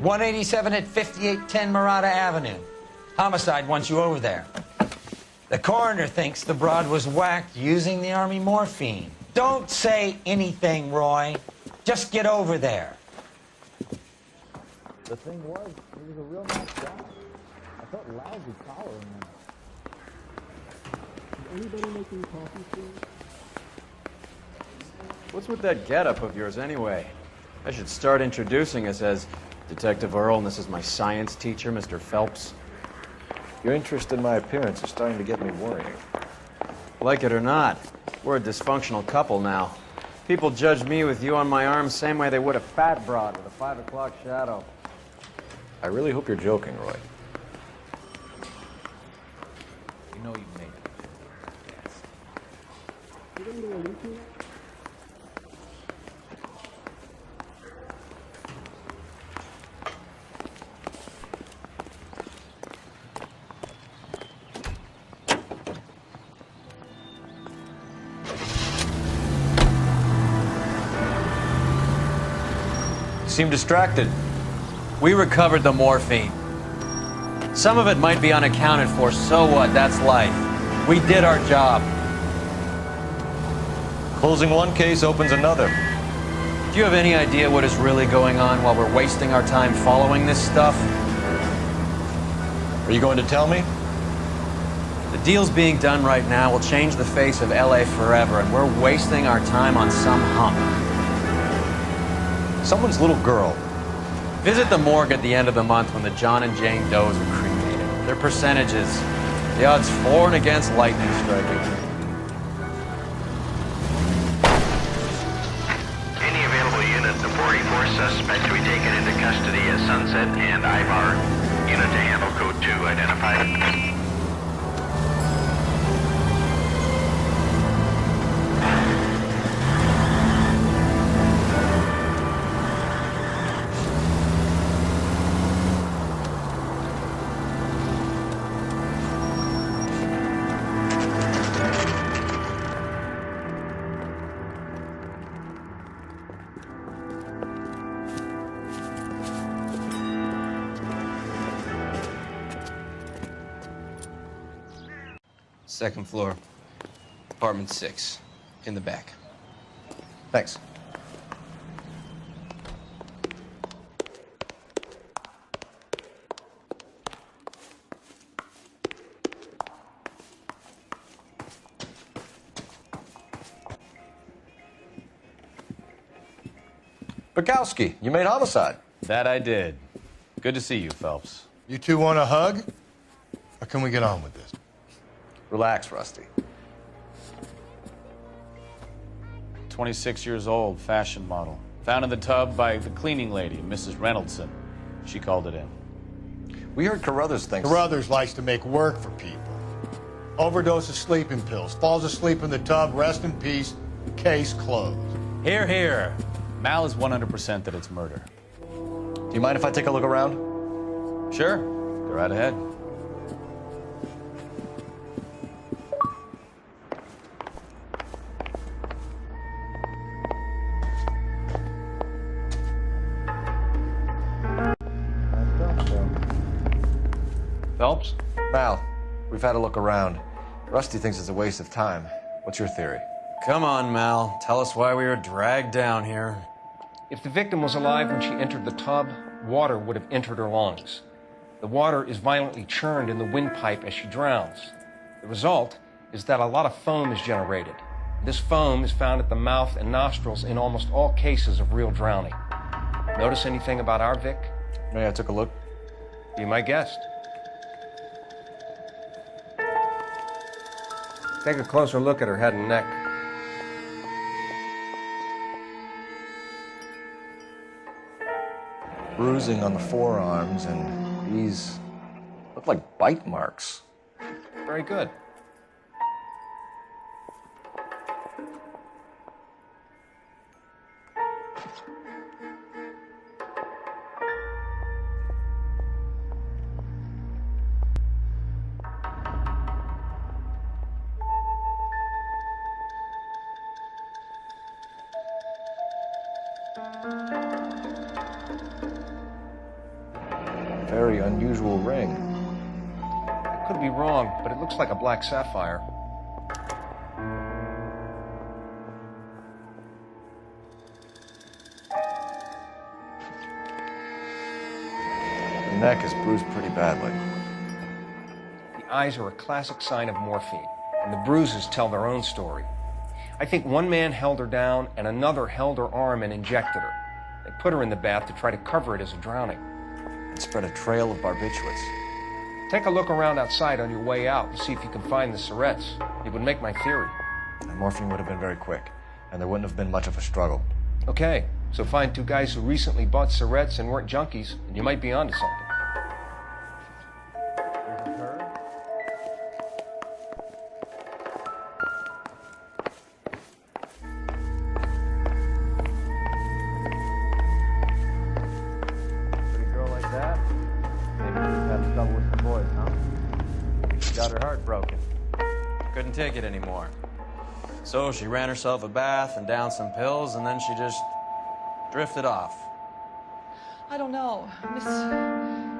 187 at 5810 Murata Avenue. Homicide wants you over there. The coroner thinks the broad was whacked using the Army morphine. Don't say anything, Roy. Just get over there. The thing was, it was a real nice job. I felt lousy collaring him. Is anybody making coffee for you? What's with that getup of yours anyway? I should start introducing us as Detective Earl, and this is my science teacher, Mr. Phelps. Your interest in my appearance is starting to get me worrying. Like it or not, we're a dysfunctional couple now. People judge me with you on my arm same way they would a fat broad with a 5 o'clock shadow. I really hope you're joking, Roy. You know you made it. Yes. You don't know anything? Seem distracted. We recovered the morphine. Some of it might be unaccounted for, so what? That's life. We did our job. Closing one case opens another. Do you have any idea what is really going on while we're wasting our time following this stuff? Are you going to tell me? The deals being done right now will change the face of LA forever, and we're wasting our time on some hump. Someone's little girl. Visit the morgue at the end of the month when the John and Jane Does are cremated. Their percentages. The odds for and against lightning striking. Any available units of 44 suspects to be taken into custody at Sunset and Ivar. Unit to handle code 2 identified. Second floor, apartment 6, in the back. Thanks. Bukowski, you made homicide. That I did. Good to see you, Phelps. You two want a hug? Or can we get on with this? Relax, Rusty. 26 years old, fashion model. Found in the tub by the cleaning lady, Mrs. Reynoldson. She called it in. We heard Carruthers thinks... Carruthers likes to make work for people. Overdose of sleeping pills, falls asleep in the tub, rest in peace, case closed. Here, here. Mal is 100% that it's murder. Do you mind if I take a look around? Sure. Go right ahead. Phelps? Mal, we've had a look around. Rusty thinks it's a waste of time. What's your theory? Come on, Mal. Tell us why we were dragged down here. If the victim was alive when she entered the tub, water would have entered her lungs. The water is violently churned in the windpipe as she drowns. The result is that a lot of foam is generated. This foam is found at the mouth and nostrils in almost all cases of real drowning. Notice anything about our Vic? May I took a look? Be my guest. Take a closer look at her head and neck. Bruising on the forearms, and these look like bite marks. Very good. Very unusual ring. I could be wrong, but it looks like a black sapphire. The neck is bruised pretty badly. The eyes are a classic sign of morphine, and the bruises tell their own story. I think one man held her down and another held her arm and injected her. They put her in the bath to try to cover it as a drowning. And spread a trail of barbiturates. Take a look around outside on your way out and see if you can find the syrettes. It would make my theory. And morphine would have been very quick, and there wouldn't have been much of a struggle. Okay, so find two guys who recently bought syrettes and weren't junkies, and you might be onto something. Pretty girl like that? Maybe she's had trouble with some boys, huh? She got her heart broken. Couldn't take it anymore. So she ran herself a bath and downed some pills, and then she just drifted off. I don't know. Miss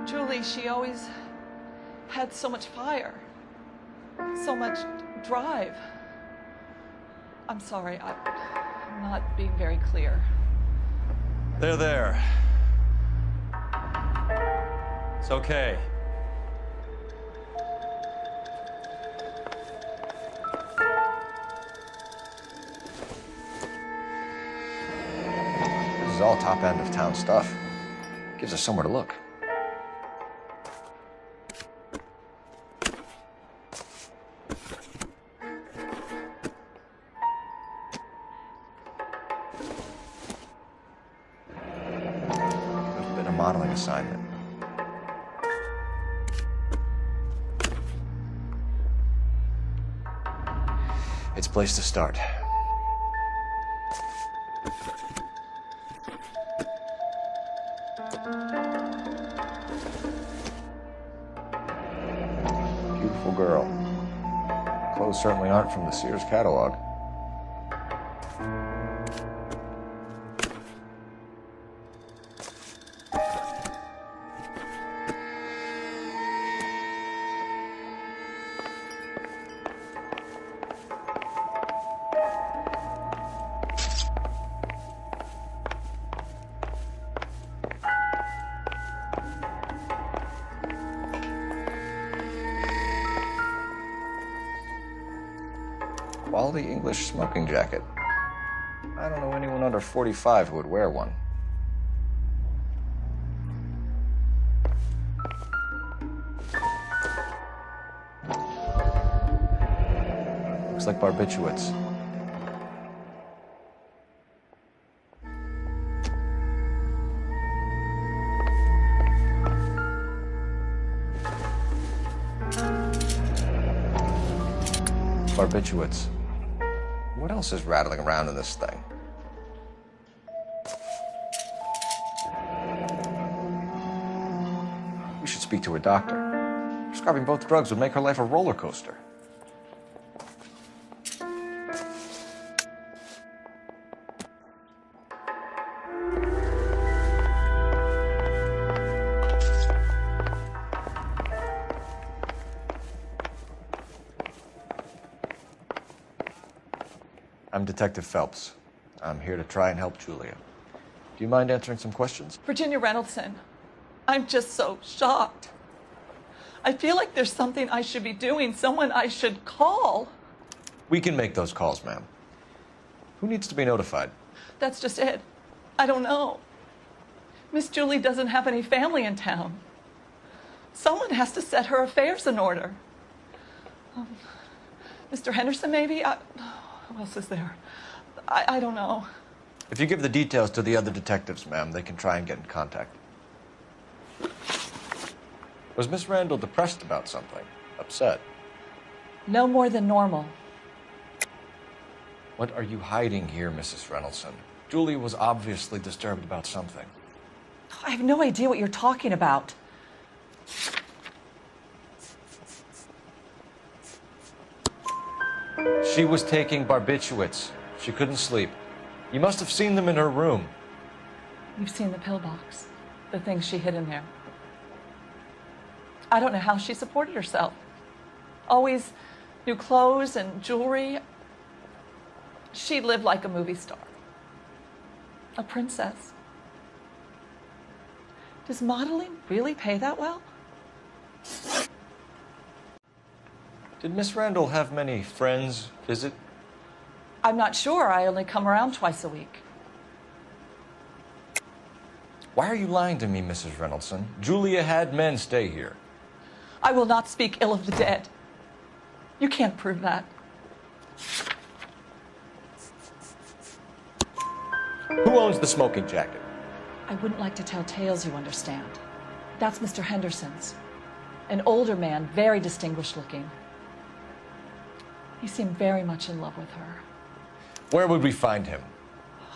Julie, she always had so much fire, so much drive. I'm sorry, I'm not being very clear. There. It's okay. This is all top end of town stuff. Gives us somewhere to look. There's been a modeling assignment. It's a place to start. Beautiful girl. Clothes certainly aren't from the Sears catalog. Quality English smoking jacket. I don't know anyone under 45 who would wear one. Looks like barbiturates. Barbiturates. What else is rattling around in this thing? We should speak to a doctor. Prescribing both drugs would make her life a roller coaster. I'm Detective Phelps. I'm here to try and help Julia. Do you mind answering some questions? Virginia Reynoldson, I'm just so shocked. I feel like there's something I should be doing, someone I should call. We can make those calls, ma'am. Who needs to be notified? That's just it. I don't know. Miss Julie doesn't have any family in town. Someone has to set her affairs in order. Mr. Henderson, maybe? Who else is there? I don't know. If you give the details to the other detectives, ma'am, they can try and get in contact. Was Miss Randall depressed about something? Upset? No more than normal. What are you hiding here, Mrs. Reynoldson? Julie was obviously disturbed about something. I have no idea what you're talking about. She was taking barbiturates. She couldn't sleep. You must have seen them in her room. You've seen the pillbox, the things she hid in there. I don't know how she supported herself. Always new clothes and jewelry. She lived like a movie star. A princess. Does modeling really pay that well? Did Miss Randall have many friends visit? I'm not sure. I only come around twice a week. Why are you lying to me, Mrs. Reynoldson? Julia had men stay here. I will not speak ill of the dead. You can't prove that. Who owns the smoking jacket? I wouldn't like to tell tales, you understand. That's Mr. Henderson's. An older man, very distinguished looking. He seemed very much in love with her. Where would we find him?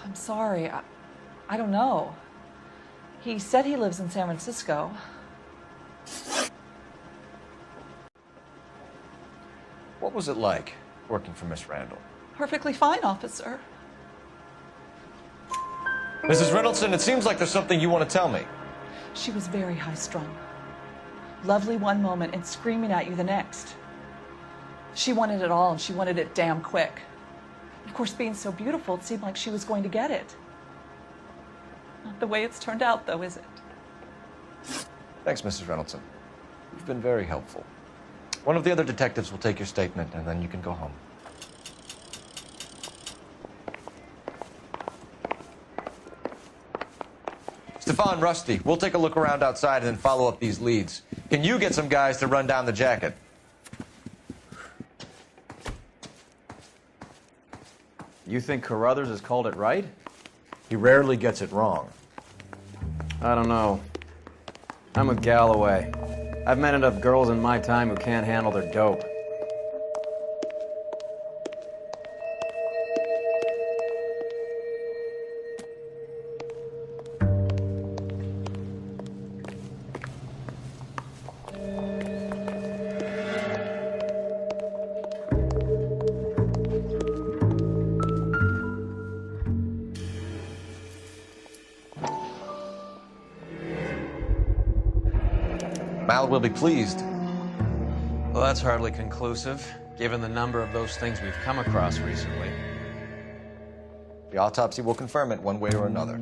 I'm sorry. I don't know. He said he lives in San Francisco. What was it like working for Miss Randall? Perfectly fine, officer. Mrs. Reynoldson, it seems like there's something you want to tell me. She was very high-strung. Lovely one moment and screaming at you the next. She wanted it all, and she wanted it damn quick. Of course, being so beautiful, it seemed like she was going to get it. Not the way it's turned out, though, is it? Thanks, Mrs. Reynoldson. You've been very helpful. One of the other detectives will take your statement, and then you can go home. Stefan, Rusty, we'll take a look around outside and then follow up these leads. Can you get some guys to run down the jacket? You think Carruthers has called it right? He rarely gets it wrong. I don't know. I'm with Galloway. I've met enough girls in my time who can't handle their dope. Mal will be pleased. Well, that's hardly conclusive, given the number of those things we've come across recently. The autopsy will confirm it one way or another.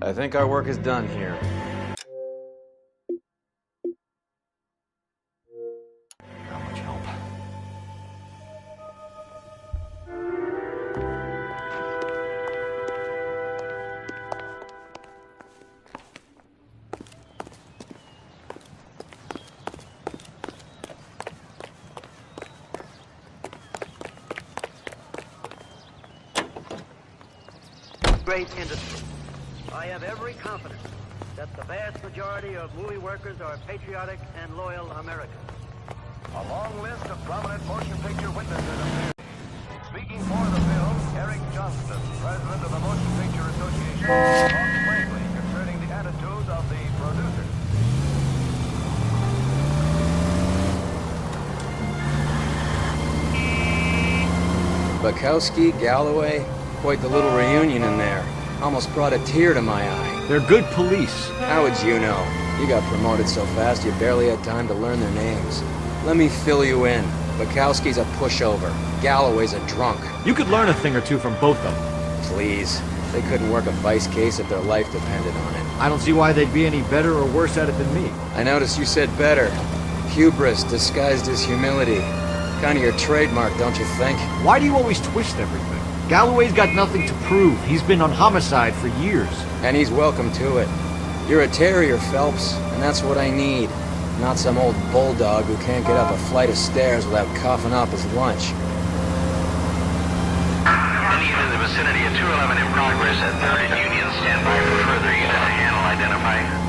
I think our work is done here. Not much help. Great industry. I have every confidence that the vast majority of movie workers are patriotic and loyal Americans. A long list of prominent motion picture witnesses appear. Speaking for the film, Eric Johnston, president of the Motion Picture Association, talked frankly concerning the attitude of the producers. Bukowski, Galloway, quite the little reunion in there. Almost brought a tear to my eye. They're good police. How would you know? You got promoted so fast you barely had time to learn their names. Let me fill you in. Bukowski's a pushover. Galloway's a drunk. You could learn a thing or two from both of them. Please. They couldn't work a vice case if their life depended on it. I don't see why they'd be any better or worse at it than me. I noticed you said better. Hubris disguised as humility. Kind of your trademark, don't you think? Why do you always twist everything? Galloway's got nothing to prove. He's been on homicide for years. And he's welcome to it. You're a terrier, Phelps, and that's what I need. Not some old bulldog who can't get up a flight of stairs without coughing up his lunch. Any unit in the vicinity of 211 in progress at 3rd and Union. Stand by for further unit to handle. Identify.